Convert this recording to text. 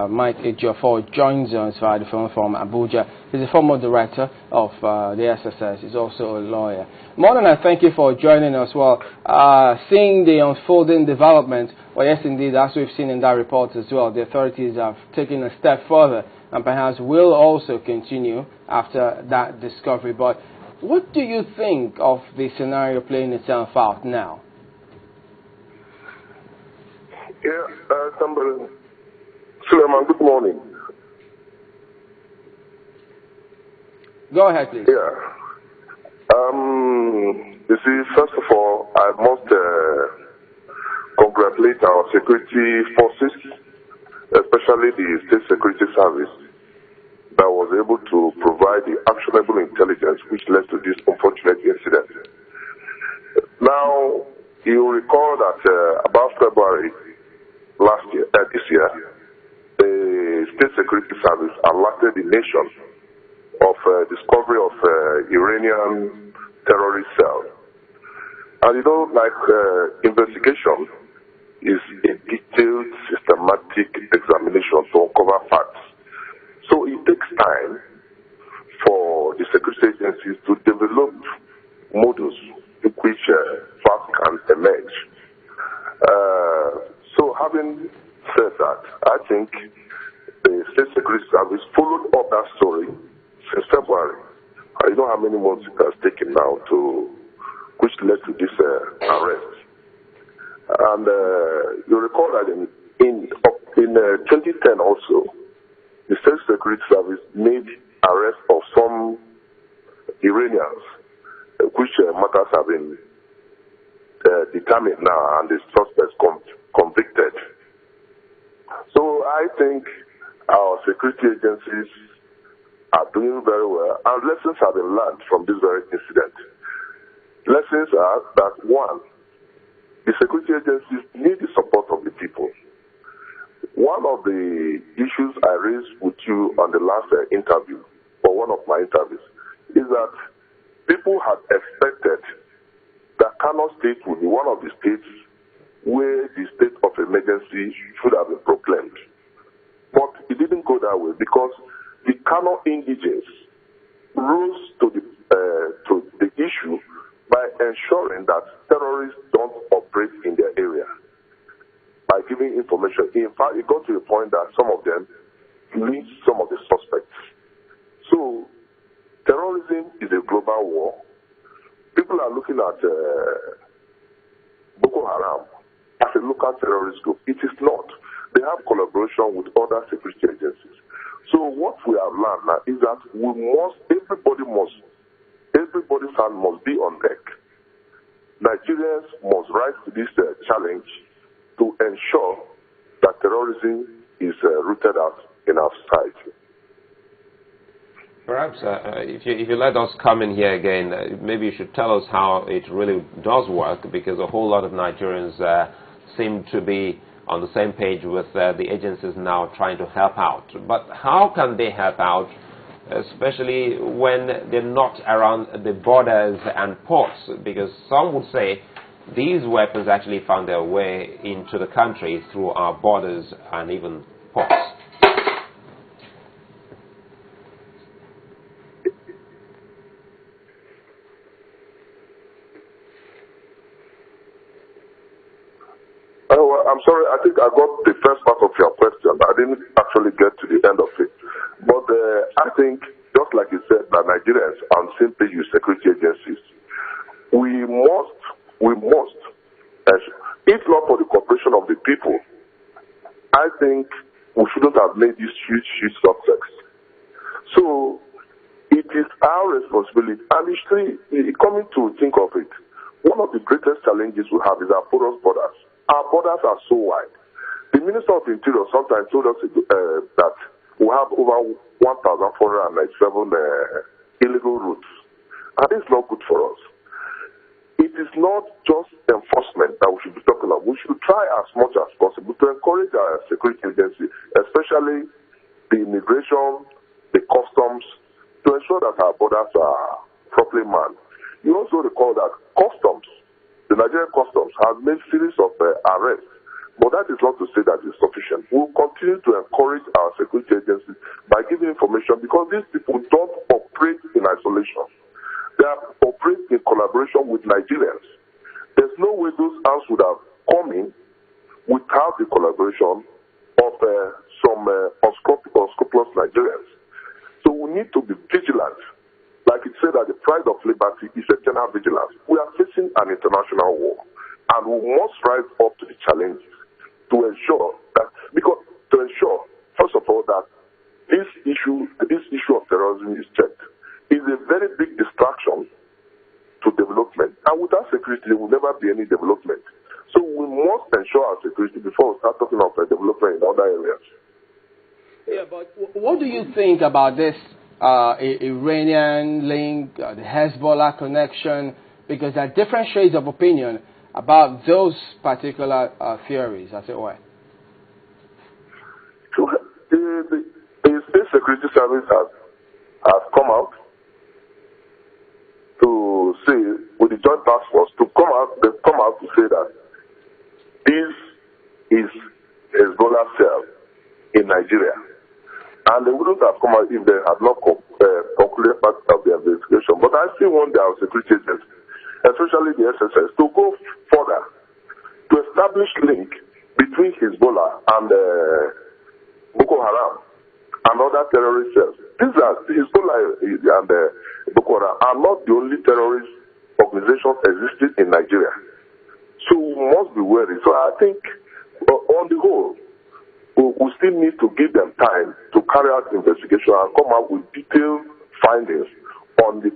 Mike Ejiofor joins us via the phone from Abuja. He's a former director of the SSS. He's also a lawyer. Morning, thank you for joining us. Well, seeing the unfolding development, well, yes, indeed, as we've seen in that report as well, the authorities have taken a step further and perhaps will also continue after that discovery. But what do you think of the scenario playing itself out now? Somebody. Suleiman, good morning. Go ahead, please. Yeah. You see, first of all, I must congratulate our security forces, especially the State Security Service, that was able to provide the actionable intelligence which led to this unfortunate incident. Now, you recall that about February this year, the State Security Service alerted the nation of discovery of Iranian terrorist cell. And you know, investigation is a detailed, systematic examination to uncover facts. So it takes time for the security agencies to develop models in which facts can emerge. So having said that, I think the State Security Service followed up that story since February. I don't know how many months it has taken now which led to this arrest. And you recall that in 2010 also, the State Security Service made arrest of some Iranians, which matters have been determined now, and the suspects convicted. So I think our security agencies are doing very well, and lessons have been learned from this very incident. Lessons are that, one, the security agencies need the support of the people. One of the issues I raised with you on the last interview, or one of my interviews, is that people had expected that Kano State would be one of the states where the state of emergency should have been proclaimed. But it didn't go that way because the Kano indigents rose to the issue by ensuring that terrorists don't operate in their area, by giving information. In fact, it got to a point that some of them lynched some of the suspects. So, terrorism is a global war. People are looking at Boko Haram as a local terrorist group. It is not. They have collaboration with other security agencies. So what we have learned now is that everybody's hand must be on deck. Nigerians must rise to this challenge to ensure that terrorism is rooted out in our society. Perhaps if you let us come in here again, maybe you should tell us how it really does work, because a whole lot of Nigerians seem to be on the same page with the agencies now trying to help out. But how can they help out, especially when they're not around the borders and ports? Because some would say these weapons actually found their way into the country through our borders and even ports. I'm sorry, I think I got the first part of your question. I didn't actually get to the end of it. But I think, just like you said, that Nigerians and simply use security agencies, we must, if not for the cooperation of the people, I think we shouldn't have made this huge success. So, it is our responsibility, and it's coming to think of it, one of the greatest challenges we have is our porous borders. Our borders are so wide. The Minister of Interior sometimes told us that we have over 1,497 illegal routes. And it's not good for us. It is not just enforcement that we should be talking about. We should try as much as possible to encourage our security agency, especially the immigration, the customs, to ensure that our borders are properly manned. You also recall that customs, the Nigerian customs, has made series of arrests But that is not to say that it's sufficient. We'll continue to encourage our security agencies by giving information, because these people don't operate in isolation. They operate in collaboration with Nigerians. There's no way those arms would have come in without the collaboration of some unscrupulous Nigerians. So we need to be vigilant. Like it said that the pride of liberty is eternal vigilance. We are facing an international war, and we must rise up to the challenge to ensure that, first of all, that this issue of terrorism is checked. Is a very big distraction to development. And without security, there will never be any development. So we must ensure our security before we start talking of development in other areas. Yeah, but what do you think about this Iranian link, the Hezbollah connection? Because there are different shades of opinion about those particular theories, as it were. So the State Security Service has come out to say, with the Joint Task Force, they've come out to say that this is Hezbollah cell in Nigeria. And they wouldn't have come out if they had not concluded part of the investigation. But I still want our security agencies, especially the SSS, to go further, to establish link between Hezbollah and Boko Haram and other terrorist cells. These are Hezbollah and Boko Haram are not the only terrorist organizations existing in Nigeria. So we must be wary. So I think, on the whole, we still need to give them time to carry out investigation and come out with detailed findings on the